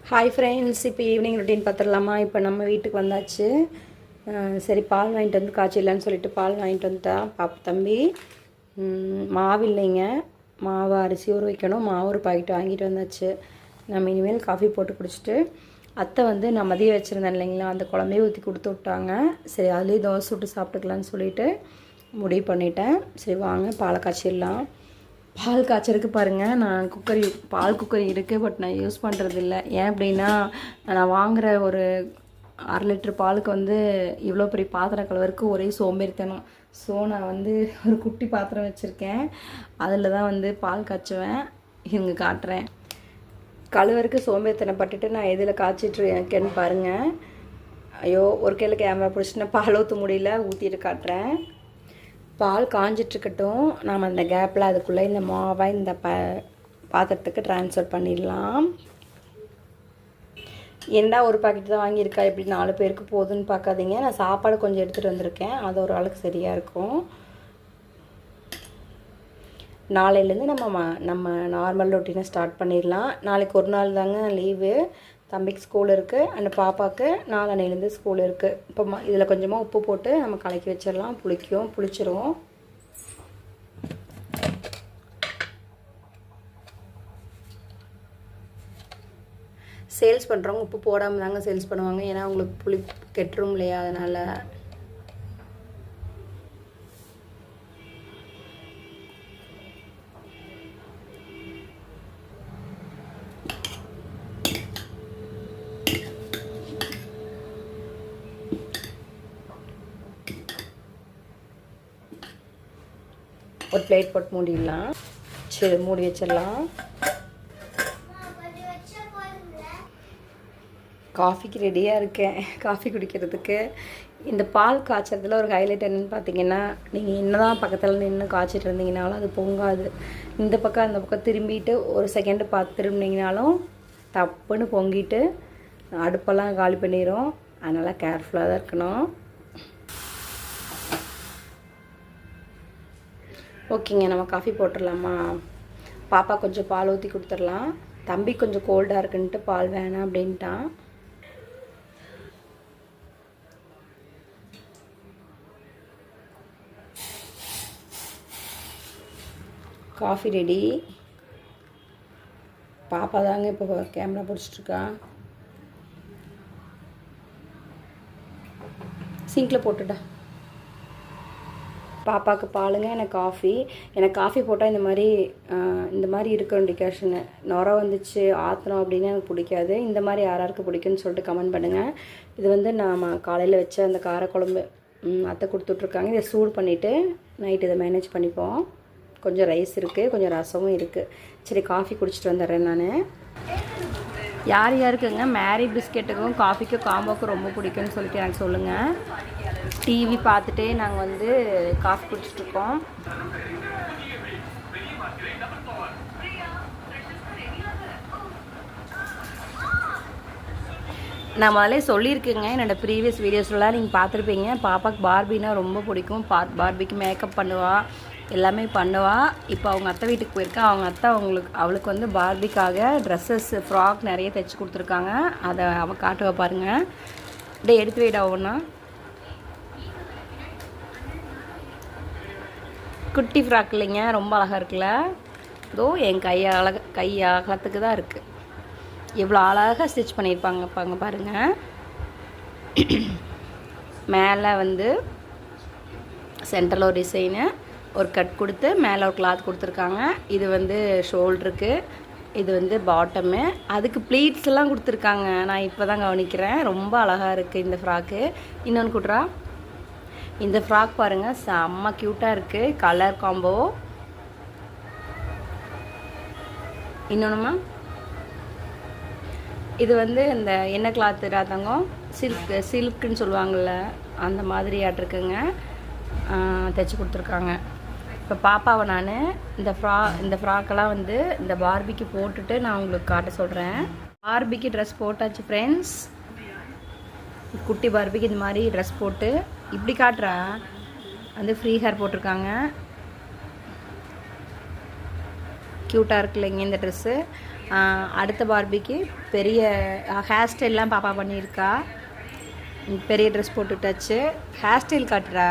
Hi friends, இப்போ evening routine பார்த்துடலாமா? இப்போ நம்ம வீட்டுக்கு வந்தாச்சு. சரி, பால் வாங்கிட்டு வந்து காய்ச்சிடலான்னு சொல்லிட்டு பால் வாங்கிட்டு வந்துட்டா தம்பி. மாவு இல்லைங்க, மாவு அரிசி ஊற வைக்கணும். மாவு ஒரு பாக்கெட் வாங்கிட்டு வந்தாச்சு. நம்ம இனிமேல் காஃபி போட்டு குடிச்சிட்டு அத்தை வந்து நான் மதியம் வச்சுருந்தேன் இல்லைங்களா, அந்த குழம்பையே ஊற்றி கொடுத்து விட்டாங்க. சரி, அதுலேயே தோசை சுட்டு சாப்பிட்டுக்கலான்னு சொல்லிட்டு முடிவு பண்ணிட்டேன். சரி வாங்க பாலை காய்ச்சிடலாம். பால் காய்ச்சறதுக்கு பாருங்கள், நான் பால் குக்கர் இருக்குது, பட் நான் யூஸ் பண்ணுறது இல்லை. ஏன் அப்படின்னா, நான் வாங்குகிற ஒரு 1/2 லிட்டர் பாலுக்கு வந்து இவ்வளோ பெரிய பாத்திரம் கழுவருக்கு ஒரே சோம்பேறித்தனம். ஸோ நான் வந்து ஒரு குட்டி பாத்திரம் வச்சுருக்கேன், அதில் தான் வந்து பால் காய்ச்சுவேன். இங்கே காட்டுறேன். கழுவருக்கு சோம்பேறித்தனப்பட்டுட்டு நான் எதில் காய்ச்சிட்ருக்கேன்னு பாருங்கள். ஐயோ, ஒரு கையில் கேமரா பிடிச்சிட்டு பால் ஊற்ற முடியல, ஊற்றிட்டு காட்டுறேன். பால் காஞ்சிட்ருக்கட்டும். நாம் அந்த கேப்பில் அதுக்குள்ளே இந்த மாவை இந்த பாத்திரத்துக்கு ட்ரான்ஸ்ஃபர் பண்ணிடலாம். என்ன ஒரு பாக்கெட் தான் வாங்கியிருக்கா, எப்படி 4 பேருக்கு போதுன்னு பார்க்காதீங்க. நான் சாப்பாடு கொஞ்சம் எடுத்துகிட்டு வந்திருக்கேன், அது ஒரு ஆளுக்கு சரியாக இருக்கும். நாளையிலேருந்து நம்ம நார்மல் ரொட்டீனை ஸ்டார்ட் பண்ணிடலாம். நாளைக்கு ஒரு நாள் தாங்க லீவு. தம்பிக்கு ஸ்கூல் இருக்குது, அந்த பாப்பாவுக்கு நாளன்னையிலேருந்து ஸ்கூல் இருக்குது. இப்போ இதில் கொஞ்சமாக உப்பு போட்டு நம்ம கலக்கி வச்சிடலாம். புளிச்சிரும். சேல்ஸ் பண்ணுறவங்க உப்பு போடாமல் தாங்க சேல்ஸ் பண்ணுவாங்க, ஏன்னா அவங்களுக்கு புளி கெட்டுரும் இல்லையா, அதனால். ஒரு பிளேட் போட்டு மூடிடலாம். சரி, மூடி வச்சிடலாம். காஃபிக்கு ரெடியாக இருக்கேன், காஃபி குடிக்கிறதுக்கு. இந்த பால் காய்ச்சறதுல ஒரு ஹைலைட் என்னென்னு பார்த்தீங்கன்னா, நீங்கள் என்ன தான் பக்கத்தில் நின்று காய்ச்சிட்டு இருந்தீங்கனாலும் அது பொங்காது. இந்த பக்கம் அந்த பக்கம் திரும்பிட்டு ஒரு செகண்டு பார்த்து திரும்பினீங்கனாலும் தப்புன்னு பொங்கிட்டு அடுப்பெல்லாம் காலி பண்ணிடும். அதனால் கேர்ஃபுல்லாக தான் இருக்கணும். ஓகேங்க, நம்ம காஃபி போட்டுடலாமா? பாப்பா கொஞ்சம் பால் ஊற்றி கொடுத்துடலாம். தம்பி கொஞ்சம் கோல்டாக இருக்குன்ட்டு பால் வேணாம் அப்படின்ட்டான். Coffee ready. பாப்பா தாங்க இப்போ கேமரா பிடிச்சிட்ருக்கா. சிங்கில் போட்டுடா. பாப்பாவுக்கு பாலுங்க, எனக்கு காஃபி. எனக்கு காஃபி போட்டால் இந்த மாதிரி இருக்கும் டிகாஷனு. நுர வந்துச்சு ஆற்றணும் அப்படின்னு எனக்கு பிடிக்காது. இந்த மாதிரி யாராருக்கு பிடிக்குன்னு சொல்லிட்டு கமெண்ட் பண்ணுங்கள். இது வந்து நாம் காலையில் வச்ச அந்த காரக்குழம்பு அத்தை கொடுத்துட்ருக்காங்க. இதை சூடு பண்ணிவிட்டு நைட்டு இதை மேனேஜ் பண்ணிப்போம். கொஞ்சம் ரைஸ் இருக்குது, கொஞ்சம் ரசமும் இருக்குது. சரி, காஃபி குடிச்சிட்டு வந்துடுறேன் நான். யார் யாருக்குங்க மேரி பிஸ்கெட்டுக்கும் காஃபிக்கும் காம்போக்கும் ரொம்ப பிடிக்கும்னு சொல்லிட்டு எனக்கு சொல்லுங்கள். டிவி பார்த்துட்டே நாங்கள் வந்து காஃபி குடிச்சிட்ருக்கோம். நான் முதல்ல சொல்லியிருக்கேங்க, என்னோடய ப்ரீவியஸ் வீடியோஸ்லாம் நீங்கள் பார்த்துருப்பீங்க. பாப்பாவுக்கு பார்பின்னா ரொம்ப பிடிக்கும். பார்பிக்கு மேக்கப் பண்ணுவாள், எல்லாமே பண்ணுவாள். இப்போ அவங்க அத்தை வீட்டுக்கு போயிருக்கா. அவங்க அத்தை அவளுக்கு வந்து பார்பிக்காக ட்ரெஸ்ஸஸ் ஃப்ராக் நிறைய தைச்சி கொடுத்துருக்காங்க. அதை அவள் காட்டுவா பாருங்கள். அப்படியே எடுத்து வைடா ஒவ்வொன்றா. குட்டி ஃப்ராக் இல்லைங்க, ரொம்ப அழகாக இருக்குல்ல. இதோ என் கை அகலத்துக்கு தான் இருக்குது. எவ்வளோ அழகாக ஸ்டிச் பண்ணியிருப்பாங்க பாருங்கள். மேலே வந்து சென்டரில் ஒரு டிசைனு, ஒரு கட் கொடுத்து மேலே ஒரு கிளாத் கொடுத்துருக்காங்க. இது வந்து ஷோல்டருக்கு, இது வந்து பாட்டமு. அதுக்கு ப்ளீட்ஸ் எல்லாம் கொடுத்துருக்காங்க. நான் இப்போ தான் கவனிக்கிறேன். ரொம்ப அழகாக இருக்குது இந்த ஃப்ராக்கு. இன்னொன்று கொடுறா. இந்த ஃப்ராக் பாருங்கள், செம்ம க்யூட்டாக இருக்குது. Colour combo. இன்னொன்றுமா, இது வந்து இந்த எண்ணெய் கிளாத்து ராத்தங்கம் சில்க்குன்னு சொல்லுவாங்கள்ல, அந்த மாதிரி ஆட்டிருக்குங்க. தைச்சி கொடுத்துருக்காங்க. இப்போ பாப்பாவை நான் இந்த ஃப்ராக்கெல்லாம் வந்து இந்த பார்பிக்கு போட்டுட்டு நான் உங்களுக்கு காட்ட சொல்கிறேன். பார்பிக்கு ட்ரெஸ் போட்டாச்சு ஃப்ரெண்ட்ஸ். குட்டி பார்பிக்கு இந்த மாதிரி ட்ரெஸ் போட்டு இப்படி காட்டுறா. வந்து ஃப்ரீ ஹேர் போட்டிருக்காங்க. க்யூட்டாக இருக்கு இல்லைங்க இந்த ட்ரெஸ்ஸு. அடுத்த பார்பிக்கு பெரிய ஹேர் ஸ்டைல்லாம் பாப்பா பண்ணியிருக்கா. பெரிய ட்ரெஸ் போட்டுட்டாச்சு. ஹேர் ஸ்டைல் காட்டுறா.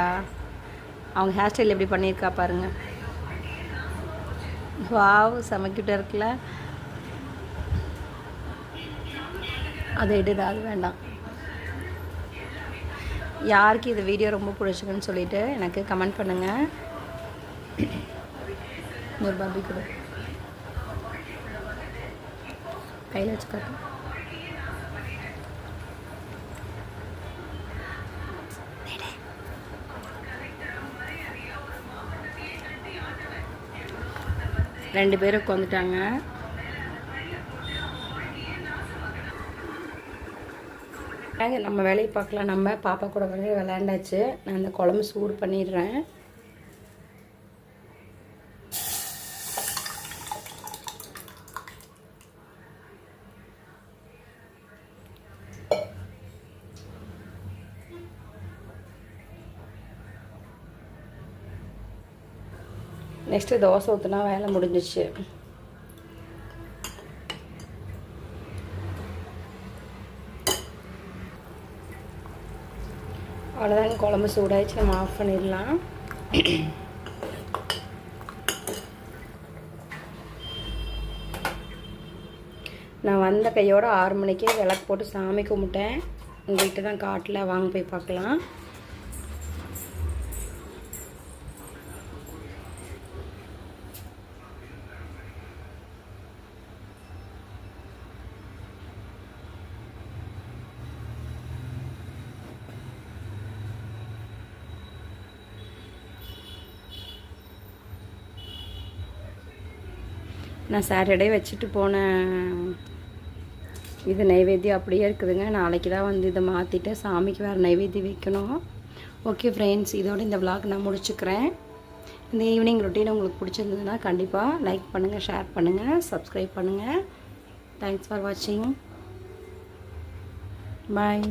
அவங்க ஹேர் ஸ்டைல் எப்படி பண்ணியிருக்கா பாருங்கள். வாவ், சமைக்கிட்ட இருக்குல்ல. அதை எடுடா, அது வேண்டாம். யாருக்கு இந்த வீடியோ ரொம்ப பிடிச்சிருக்குன்னு சொல்லிவிட்டு எனக்கு கமெண்ட் பண்ணுங்கள். ஒரு பாபி கூட கையில் வச்சுக்காட்டு. ரெண்டு பேரும் உட்காந்துட்டாங்க. நம்ம வேலையை பார்க்கலாம். நம்ம பாப்பா கூட வந்து விளையாண்டாச்சு. நான் அந்த குழம்பு சூடு பண்ணிடுறேன். நெக்ஸ்ட்டு தோசை ஊற்றினா வேலை முடிஞ்சிச்சு. அவ்வளோதாங்க, குழம்பு சூடாகிடுச்சு. நம்ம ஆஃப் பண்ணிடலாம். நான் வந்த கையோட 6 மணிக்கே விளக்கு போட்டு சாமி கும்பிட்டேன். உங்கள்கிட்ட தான் காட்டில் வாங்க போய் பார்க்கலாம். நான் சாட்டர்டே வச்சுட்டு போன இது நைவேத்தியம் அப்படியே இருக்குதுங்க. நாளைக்கு தான் வந்து இதை மாற்றிட்டு சாமிக்கு வேறு நைவேத்தியம் வைக்கணும். ஓகே ஃப்ரெண்ட்ஸ், இதோடு இந்த விளாக் நான் முடிச்சுக்கிறேன். இந்த ஈவினிங் ரொட்டீன் உங்களுக்கு பிடிச்சிருந்ததுன்னா கண்டிப்பாக லைக் பண்ணுங்கள், ஷேர் பண்ணுங்கள், சப்ஸ்கிரைப் பண்ணுங்கள். தேங்க்ஸ் ஃபார் வாட்சிங். பாய்.